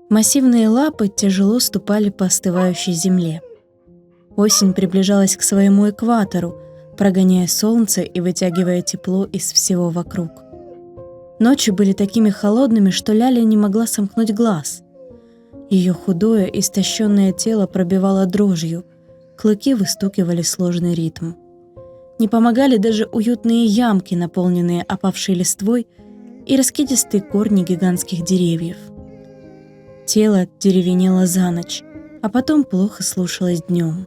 Массивные лапы тяжело ступали по остывающей земле. Осень приближалась к своему экватору, прогоняя солнце и вытягивая тепло из всего вокруг. Ночи были такими холодными, что Ляля не могла сомкнуть глаз. Ее худое, истощенное тело пробивало дрожью, клыки выстукивали сложный ритм. Не помогали даже уютные ямки, наполненные опавшей листвой, и раскидистые корни гигантских деревьев. Тело деревенело за ночь, а потом плохо слушалось днем.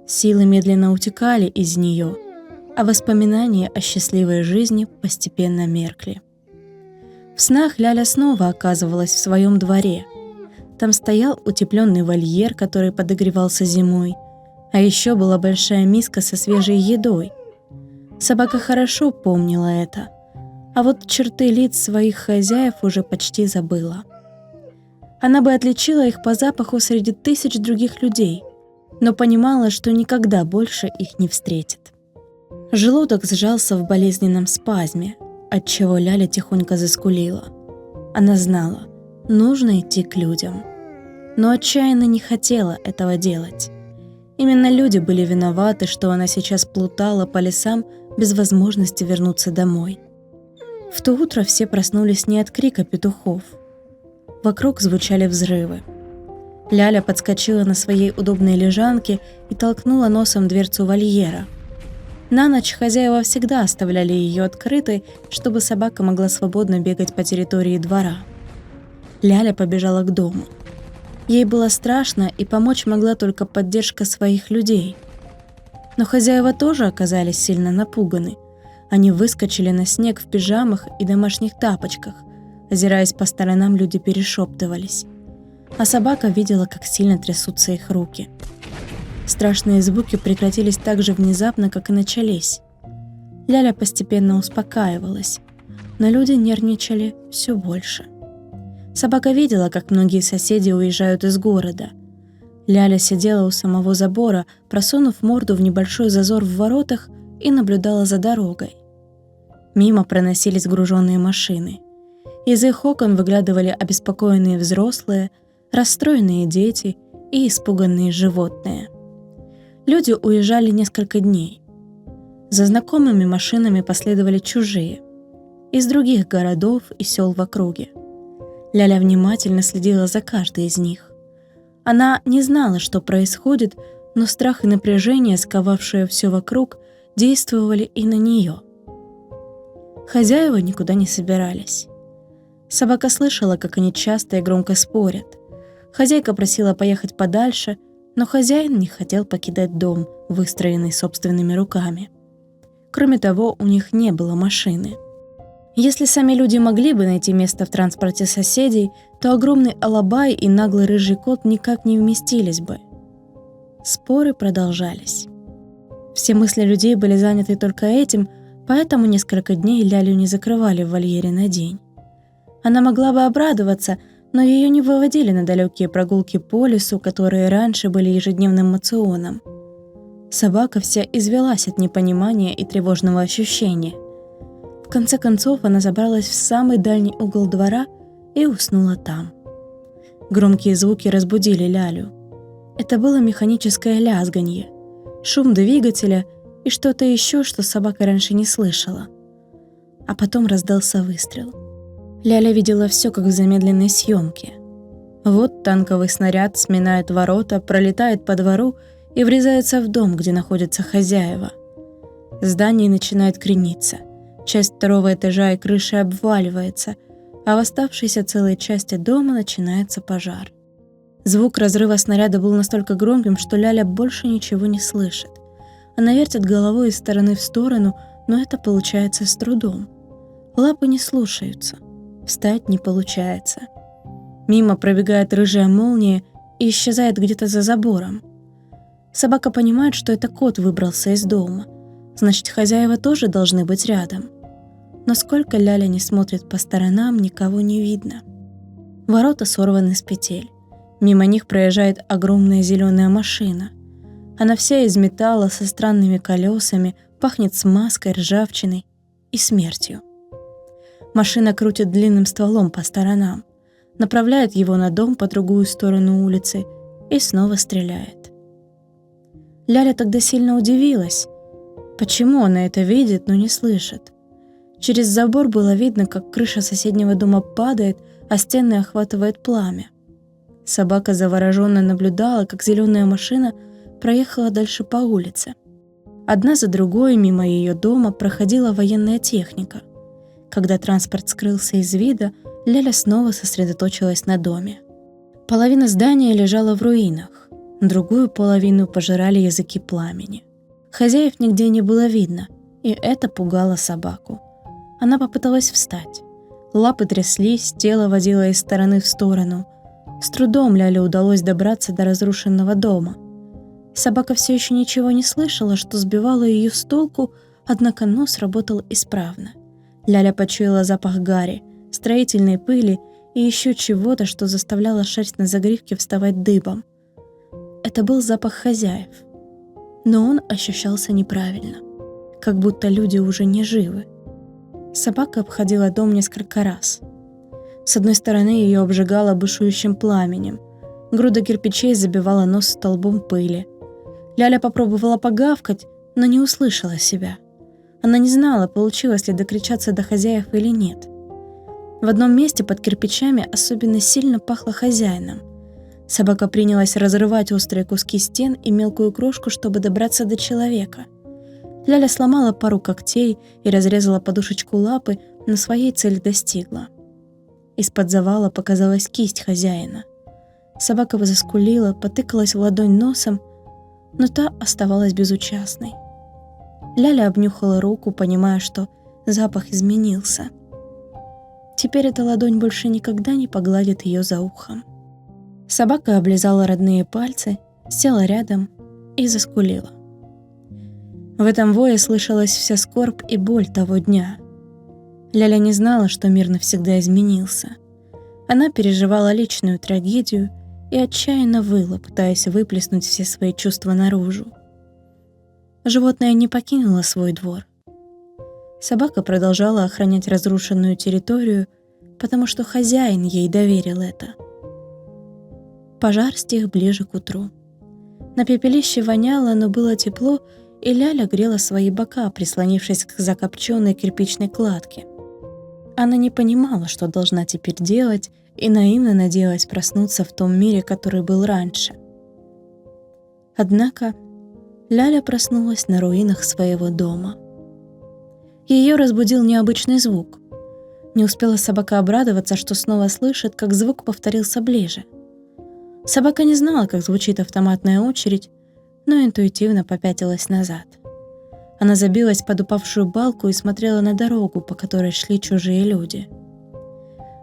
Силы медленно утекали из нее, а воспоминания о счастливой жизни постепенно меркли. В снах Ляля снова оказывалась в своем дворе. Там стоял утепленный вольер, который подогревался зимой, а еще была большая миска со свежей едой. Собака хорошо помнила это, а вот черты лиц своих хозяев уже почти забыла. Она бы отличила их по запаху среди тысяч других людей, но понимала, что никогда больше их не встретит. Желудок сжался в болезненном спазме, отчего Ляля тихонько заскулила. Она знала, нужно идти к людям, но отчаянно не хотела этого делать. Именно люди были виноваты, что она сейчас плутала по лесам без возможности вернуться домой. В то утро все проснулись не от крика петухов. Вокруг звучали взрывы. Ляля подскочила на своей удобной лежанке и толкнула носом дверцу вольера. На ночь хозяева всегда оставляли ее открытой, чтобы собака могла свободно бегать по территории двора. Ляля побежала к дому. Ей было страшно, и помочь могла только поддержка своих людей. Но хозяева тоже оказались сильно напуганы. Они выскочили на снег в пижамах и домашних тапочках. Озираясь по сторонам, люди перешептывались. А собака видела, как сильно трясутся их руки. Страшные звуки прекратились так же внезапно, как и начались. Ляля постепенно успокаивалась, но люди нервничали все больше. Собака видела, как многие соседи уезжают из города. Ляля сидела у самого забора, просунув морду в небольшой зазор в воротах, и наблюдала за дорогой. Мимо проносились груженные машины. Из их окон выглядывали обеспокоенные взрослые, расстроенные дети и испуганные животные. Люди уезжали несколько дней. За знакомыми машинами последовали чужие, из других городов и сел в округе. Ляля внимательно следила за каждой из них. Она не знала, что происходит, но страх и напряжение, сковавшие все вокруг, действовали и на нее. Хозяева никуда не собирались. Собака слышала, как они часто и громко спорят. Хозяйка просила поехать подальше, но хозяин не хотел покидать дом, выстроенный собственными руками. Кроме того, у них не было машины. Если сами люди могли бы найти место в транспорте соседей, то огромный алабай и наглый рыжий кот никак не вместились бы. Споры продолжались. Все мысли людей были заняты только этим, поэтому несколько дней Лялю не закрывали в вольере на день. Она могла бы обрадоваться, но ее не выводили на далекие прогулки по лесу, которые раньше были ежедневным моционом. Собака вся извелась от непонимания и тревожного ощущения. В конце концов она забралась в самый дальний угол двора и уснула там. Громкие звуки разбудили Лялю. Это было механическое лязганье, шум двигателя и что-то еще, что собака раньше не слышала. А потом раздался выстрел. Ляля видела все, как в замедленной съемке. Вот танковый снаряд сминает ворота, пролетает по двору и врезается в дом, где находятся хозяева. Здание начинает крениться. Часть второго этажа и крыши обваливается, а в оставшейся целой части дома начинается пожар. Звук разрыва снаряда был настолько громким, что Ляля больше ничего не слышит. Она вертит головой из стороны в сторону, но это получается с трудом. Лапы не слушаются. Встать не получается. Мимо пробегает рыжая молния и исчезает где-то за забором. Собака понимает, что это кот выбрался из дома. Значит, хозяева тоже должны быть рядом. Но сколько Ляля не смотрит по сторонам, никого не видно. Ворота сорваны с петель. Мимо них проезжает огромная зеленая машина. Она вся из металла, со странными колесами, пахнет смазкой, ржавчиной и смертью. Машина крутит длинным стволом по сторонам. направляет его на дом по другую сторону улицы и снова стреляет. Ляля тогда сильно удивилась, почему она это видит, но не слышит. Через забор было видно, как крыша соседнего дома падает, а стены охватывает пламя. Собака завороженно наблюдала, как зеленая машина проехала дальше по улице. Одна за другой мимо ее дома проходила военная техника. Когда транспорт скрылся из вида, Ляля снова сосредоточилась на доме. Половина здания лежала в руинах, другую половину пожирали языки пламени. Хозяев нигде не было видно, и это пугало собаку. Она попыталась встать. Лапы тряслись, тело водило из стороны в сторону. С трудом Ляле удалось добраться до разрушенного дома. Собака все еще ничего не слышала, что сбивало ее с толку, однако нос работал исправно. Ляля почуяла запах гари, строительной пыли и еще чего-то, что заставляло шерсть на загривке вставать дыбом. Это был запах хозяев. Но он ощущался неправильно, как будто люди уже не живы. Собака обходила дом несколько раз. С одной стороны ее обжигало бушующим пламенем, груда кирпичей забивала нос столбом пыли. Ляля попробовала погавкать, но не услышала себя. Она не знала, получилось ли докричаться до хозяев или нет. В одном месте под кирпичами особенно сильно пахло хозяином. Собака принялась разрывать острые куски стен и мелкую крошку, чтобы добраться до человека. Ляля сломала пару когтей и разрезала подушечку лапы, но своей цели достигла. Из-под завала показалась кисть хозяина. Собака заскулила, потыкалась в ладонь носом, но та оставалась безучастной. Ляля обнюхала руку, понимая, что запах изменился. Теперь эта ладонь больше никогда не погладит ее за ухом. Собака облизала родные пальцы, села рядом и заскулила. В этом вое слышалась вся скорбь и боль того дня. Ляля не знала, что мир навсегда изменился. Она переживала личную трагедию и отчаянно выла, пытаясь выплеснуть все свои чувства наружу. Животное не покинуло свой двор. Собака продолжала охранять разрушенную территорию, потому что хозяин ей доверил это. Пожар стих ближе к утру. На пепелище воняло, но было тепло, и Ляля грела свои бока, прислонившись к закопченной кирпичной кладке. Она не понимала, что должна теперь делать, и наивно надеялась проснуться в том мире, который был раньше. Однако Ляля проснулась на руинах своего дома. Ее разбудил необычный звук. Не успела собака обрадоваться, что снова слышит, как звук повторился ближе. Собака не знала, как звучит автоматная очередь, но интуитивно попятилась назад. Она забилась под упавшую балку и смотрела на дорогу, по которой шли чужие люди.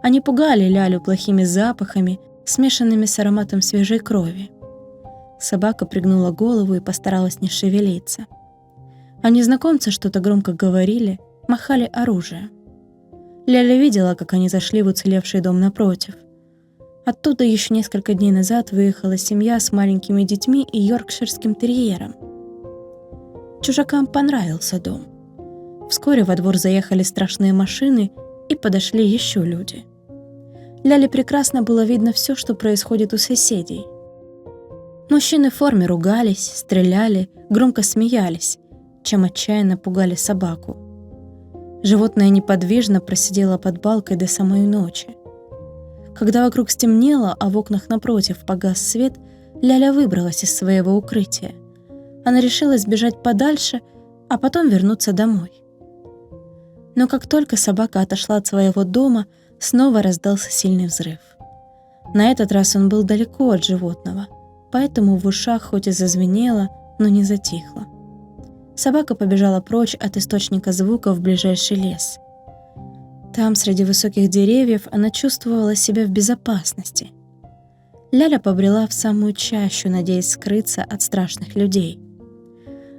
Они пугали Лялю плохими запахами, смешанными с ароматом свежей крови. Собака пригнула голову и постаралась не шевелиться. А незнакомцы что-то громко говорили, махали оружием. Ляля видела, как они зашли в уцелевший дом напротив. Оттуда еще несколько дней назад выехала семья с маленькими детьми и йоркширским терьером. Чужакам понравился дом. Вскоре во двор заехали страшные машины и подошли еще люди. Ляле прекрасно было видно все, что происходит у соседей. Мужчины в форме ругались, стреляли, громко смеялись, чем отчаянно пугали собаку. Животное неподвижно просидело под балкой до самой ночи. Когда вокруг стемнело, а в окнах напротив погас свет, Ляля выбралась из своего укрытия. Она решила сбежать подальше, а потом вернуться домой. Но как только собака отошла от своего дома, снова раздался сильный взрыв. На этот раз он был далеко от животного, поэтому в ушах хоть и зазвенело, но не затихло. Собака побежала прочь от источника звука в ближайший лес. Там, среди высоких деревьев, она чувствовала себя в безопасности. Ляля побрела в самую чащу, надеясь скрыться от страшных людей.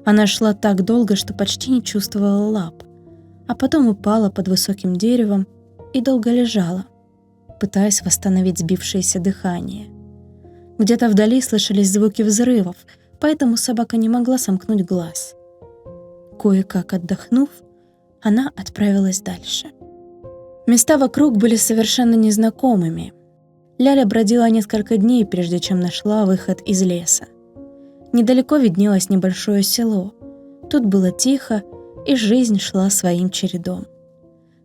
Она шла так долго, что почти не чувствовала лап, а потом упала под высоким деревом и долго лежала, пытаясь восстановить сбившееся дыхание. Где-то вдали слышались звуки взрывов, поэтому собака не могла сомкнуть глаз. Кое-как отдохнув, она отправилась дальше. Места вокруг были совершенно незнакомыми. Ляля бродила несколько дней, прежде чем нашла выход из леса. Недалеко виднелось небольшое село. Тут было тихо, и жизнь шла своим чередом.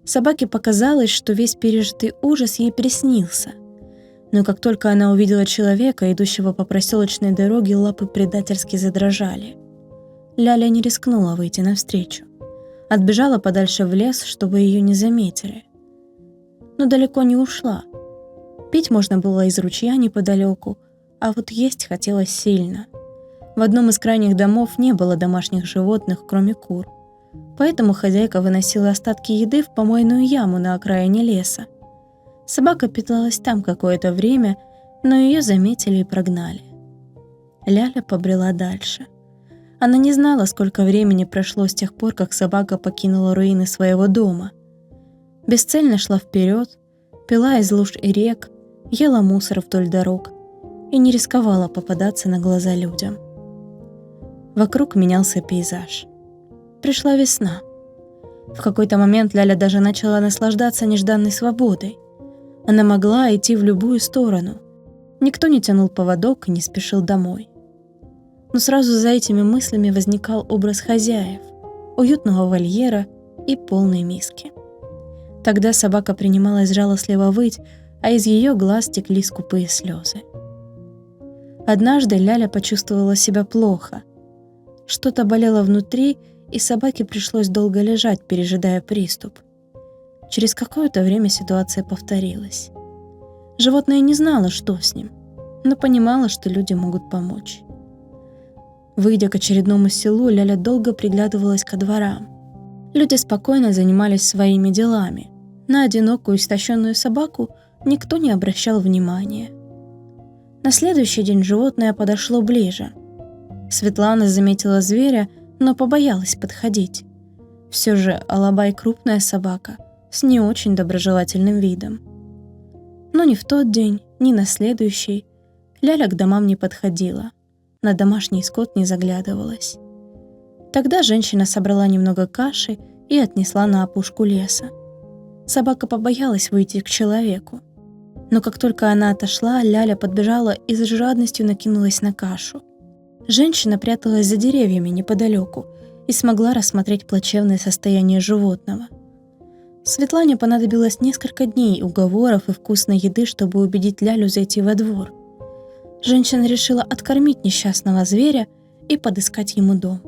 Собаке показалось, что весь пережитый ужас ей приснился. Но как только она увидела человека, идущего по проселочной дороге, лапы предательски задрожали. Ляля не рискнула выйти навстречу. Отбежала подальше в лес, чтобы ее не заметили. Но далеко не ушла. Пить можно было из ручья неподалеку, а вот есть хотелось сильно. В одном из крайних домов не было домашних животных, кроме кур. Поэтому хозяйка выносила остатки еды в помойную яму на окраине леса. Собака питалась там какое-то время, но ее заметили и прогнали. Ляля побрела дальше. Она не знала, сколько времени прошло с тех пор, как собака покинула руины своего дома. Бесцельно шла вперед, пила из луж и рек, ела мусор вдоль дорог и не рисковала попадаться на глаза людям. Вокруг менялся пейзаж. Пришла весна. В какой-то момент Ляля даже начала наслаждаться нежданной свободой. Она могла идти в любую сторону. Никто не тянул поводок и не спешил домой. Но сразу за этими мыслями возникал образ хозяев, уютного вольера и полной миски. Тогда собака принималась жалостливо выть, а из ее глаз текли скупые слезы. Однажды Ляля почувствовала себя плохо. Что-то болело внутри, и собаке пришлось долго лежать, пережидая приступ. Через какое-то время ситуация повторилась. Животное не знало, что с ним, но понимало, что люди могут помочь. Выйдя к очередному селу, Ляля долго приглядывалась ко дворам. Люди спокойно занимались своими делами. На одинокую истощенную собаку никто не обращал внимания. На следующий день животное подошло ближе. Светлана заметила зверя, но побоялась подходить. Все же Алабай крупная собака с не очень доброжелательным видом. Но ни в тот день, ни на следующий Ляля к домам не подходила, на домашний скот не заглядывалась. Тогда женщина собрала немного каши и отнесла на опушку леса. Собака побоялась выйти к человеку. Но как только она отошла, Ляля подбежала и с жадностью накинулась на кашу. Женщина пряталась за деревьями неподалеку и смогла рассмотреть плачевное состояние животного. Светлане понадобилось несколько дней уговоров и вкусной еды, чтобы убедить Лялю зайти во двор. Женщина решила откормить несчастного зверя и подыскать ему дом.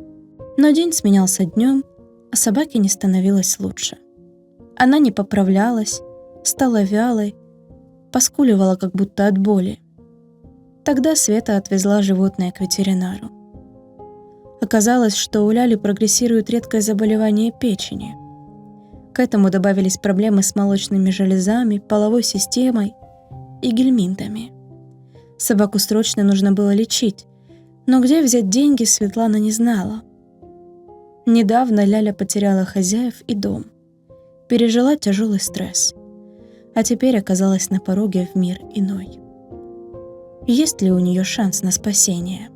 Но день сменялся днем, а собаке не становилось лучше. Она не поправлялась, стала вялой, поскуливала как будто от боли. Тогда Света отвезла животное к ветеринару. Оказалось, что у Ляли прогрессирует редкое заболевание печени. К этому добавились проблемы с молочными железами, половой системой и гельминтами. Собаку срочно нужно было лечить, но где взять деньги, Светлана не знала. Недавно Ляля потеряла хозяев и дом, пережила тяжелый стресс, а теперь оказалась на пороге в мир иной. Есть ли у нее шанс на спасение?